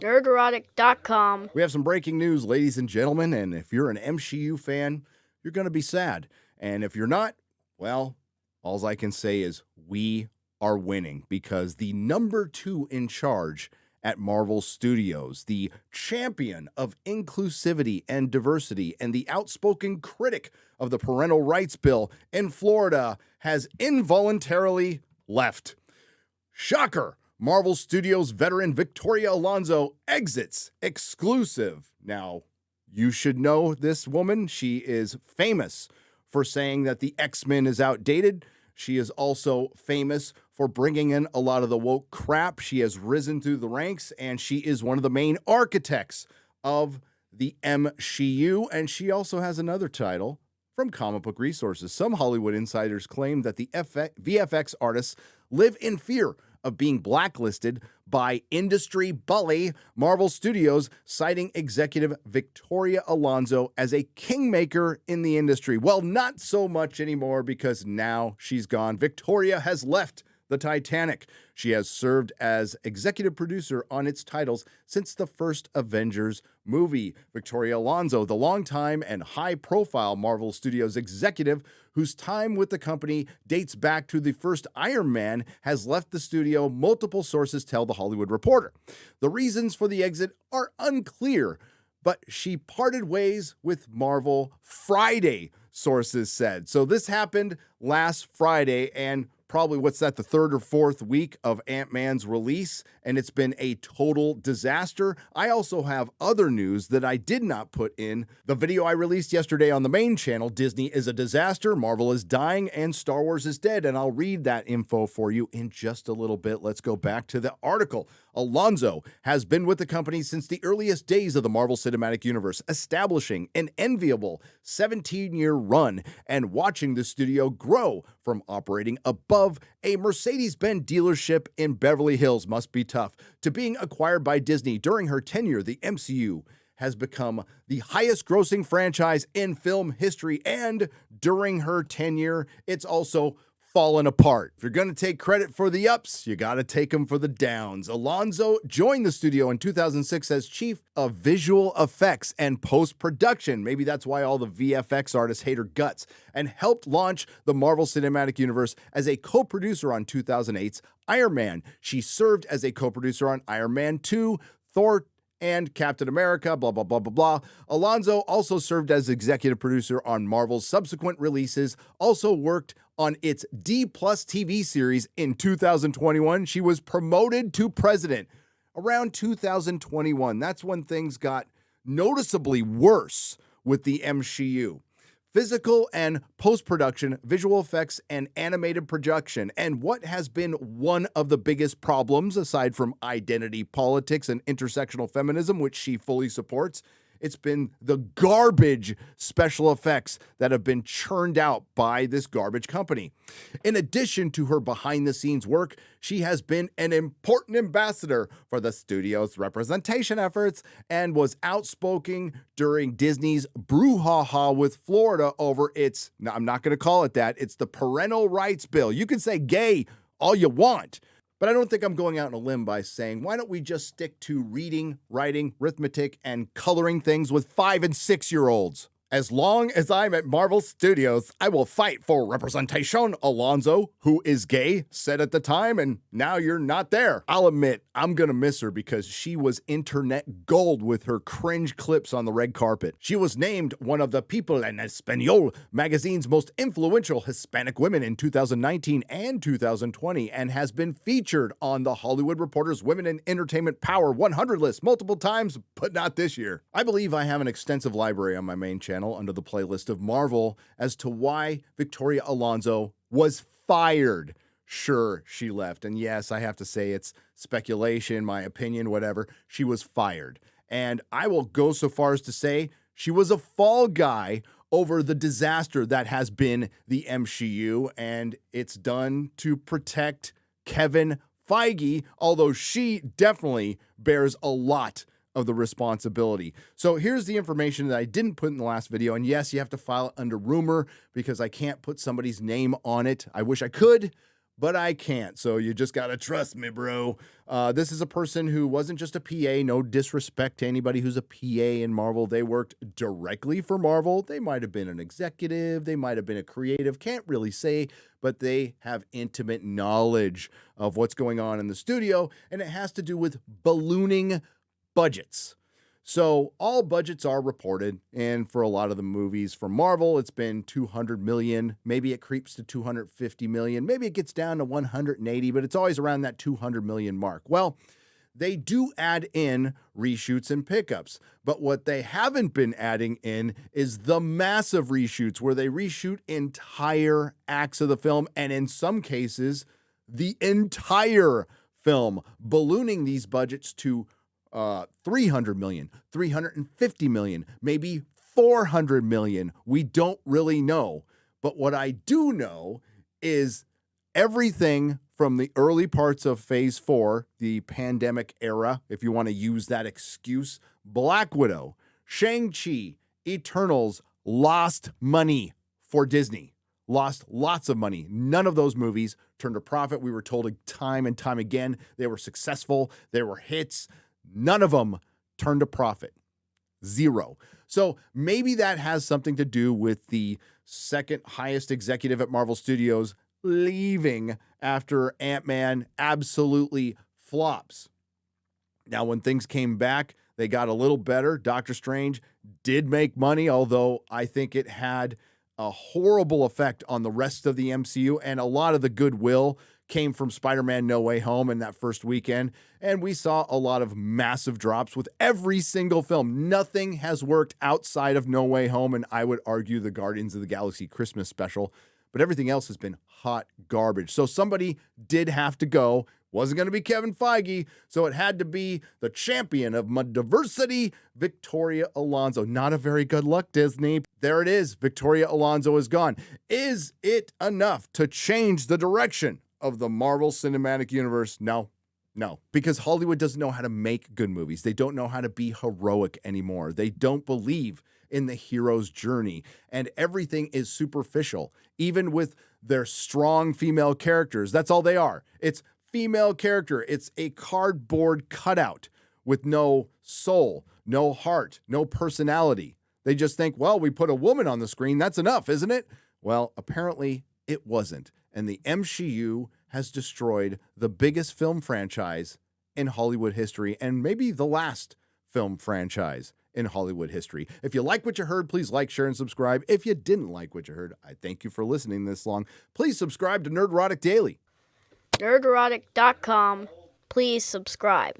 Nerdrotic.com. We have some breaking news, ladies and gentlemen, and if you're an MSHEU fan, you're going to be sad. And if you're not, well, all I can say is we are winning because the number 2 in charge at Marvel Studios, the champion of inclusivity and diversity and the outspoken critic of the parental rights bill in Florida, has involuntarily left. Shocker! Marvel Studios veteran Victoria Alonso exits exclusive. Now, you should know this woman. She is famous for saying that the X-Men is outdated. She is also famous for bringing in a lot of the woke crap. She has risen through the ranks, and she is one of the main architects of the MSHEU, and she also has another title from Comic Book Resources. Some Hollywood insiders claim that the VFX artists live in fear of being blacklisted by industry bully Marvel Studios, citing executive Victoria Alonso as a kingmaker in the industry. Well, not so much anymore because now she's gone. Victoria has left the Titanic. She has served as executive producer on its titles since the first Avengers movie. Victoria Alonso, the longtime and high-profile Marvel Studios executive whose time with the company dates back to the first Iron Man, has left the studio, multiple sources tell The Hollywood Reporter. The reasons for the exit are unclear, but she parted ways with Marvel Friday, sources said. So this happened last Friday, and probably, the 3rd or 4th week of Ant-Man's release, and it's been a total disaster. I also have other news that I did not put in the video I released yesterday on the main channel. Disney is a disaster, Marvel is dying, and Star Wars is dead, and I'll read that info for you in just a little bit. Let's go back to the article. Alonso has been with the company since the earliest days of the Marvel Cinematic Universe, establishing an enviable 17-year run and watching the studio grow from operating above a Mercedes-Benz dealership in Beverly Hills must be tough to being acquired by Disney. During her tenure, the MCU has become the highest grossing franchise in film history, and during her tenure, it's also fallen apart. If you're going to take credit for the ups, you got to take them for the downs. Alonso joined the studio in 2006 as chief of visual effects and post-production. Maybe that's why all the VFX artists hate her guts, and helped launch the Marvel Cinematic Universe as a co-producer on 2008's Iron Man. She served as a co-producer on Iron Man 2, Thor, and Captain America, blah, blah, blah, blah, blah. Alonso also served as executive producer on Marvel's subsequent releases, also worked on its D+ TV series in 2021. She was promoted to president around 2021. That's when things got noticeably worse with the MSHEU. Physical and post-production, visual effects, and animated production. And what has been one of the biggest problems, aside from identity politics and intersectional feminism, which she fully supports, it's been the garbage special effects that have been churned out by this garbage company. In addition to her behind-the-scenes work, she has been an important ambassador for the studio's representation efforts and was outspoken during Disney's brouhaha with Florida over its, now I'm not going to call it that, it's the parental rights bill. You can say gay all you want, but I don't think I'm going out on a limb by saying, why don't we just stick to reading, writing, arithmetic, and coloring things with 5- and 6-year-olds? As long as I'm at Marvel Studios, I will fight for representation, Alonso, who is gay, said at the time, and now you're not there. I'll admit, I'm gonna miss her because she was internet gold with her cringe clips on the red carpet. She was named one of the People en Español magazine's most influential Hispanic women in 2019 and 2020, and has been featured on the Hollywood Reporter's Women in Entertainment Power 100 list multiple times, but not this year. I believe I have an extensive library on my main channel under the playlist of Marvel as to why Victoria Alonso was fired. Sure, she left. And yes, I have to say it's speculation, my opinion, whatever. She was fired. And I will go so far as to say she was a fall guy over the disaster that has been the MSHEU, and it's done to protect Kevin Feige, although she definitely bears a lot of the responsibility. So here's the information that I didn't put in the last video. And yes, you have to file it under rumor because I can't put somebody's name on it. I wish I could, but I can't. So you just got to trust me, bro. This is a person who wasn't just a PA. No disrespect to anybody who's a PA in Marvel. They worked directly for Marvel. They might have been an executive. They might have been a creative. Can't really say, but they have intimate knowledge of what's going on in the studio, and it has to do with ballooning budgets. So all budgets are reported, and for a lot of the movies from Marvel, it's been 200 million. Maybe it creeps to 250 million. Maybe it gets down to 180, but it's always around that 200 million mark. Well, they do add in reshoots and pickups, but what they haven't been adding in is the massive reshoots where they reshoot entire acts of the film, and in some cases, the entire film, ballooning these budgets to 300 million, 350 million, maybe 400 million. We don't really know. But what I do know is everything from the early parts of Phase 4, the pandemic era, if you want to use that excuse, Black Widow, Shang-Chi, Eternals lost money for Disney. Lost lots of money. None of those movies turned a profit. We were told time and time again they were successful. They were hits. None of them turned a profit. Zero. So maybe that has something to do with the second highest executive at Marvel Studios leaving after Ant-Man absolutely flops. Now, when things came back, they got a little better. Doctor Strange did make money, although I think it had a horrible effect on the rest of the MCU, and a lot of the goodwill came from Spider-Man No Way Home in that first weekend, and we saw a lot of massive drops with every single film. Nothing has worked outside of No Way Home, and I would argue the Guardians of the Galaxy Christmas special, but everything else has been hot garbage. So somebody did have to go. Wasn't going to be Kevin Feige, so it had to be the champion of diversity, Victoria Alonso. Not a very good luck, Disney. There it is. Victoria Alonso is gone. Is it enough to change the direction of the Marvel Cinematic Universe? No, because Hollywood doesn't know how to make good movies. They don't know how to be heroic anymore. They don't believe in the hero's journey, and everything is superficial. Even with their strong female characters, that's all they are. It's female character. It's a cardboard cutout with no soul, no heart, no personality. They just think, well, we put a woman on the screen. That's enough, isn't it? Well, apparently it wasn't. And the MSHEU has destroyed the biggest film franchise in Hollywood history, and maybe the last film franchise in Hollywood history. If you like what you heard, please like, share, and subscribe. If you didn't like what you heard, I thank you for listening this long. Please subscribe to Nerdrotic Daily. Nerdrotic.com. Please subscribe.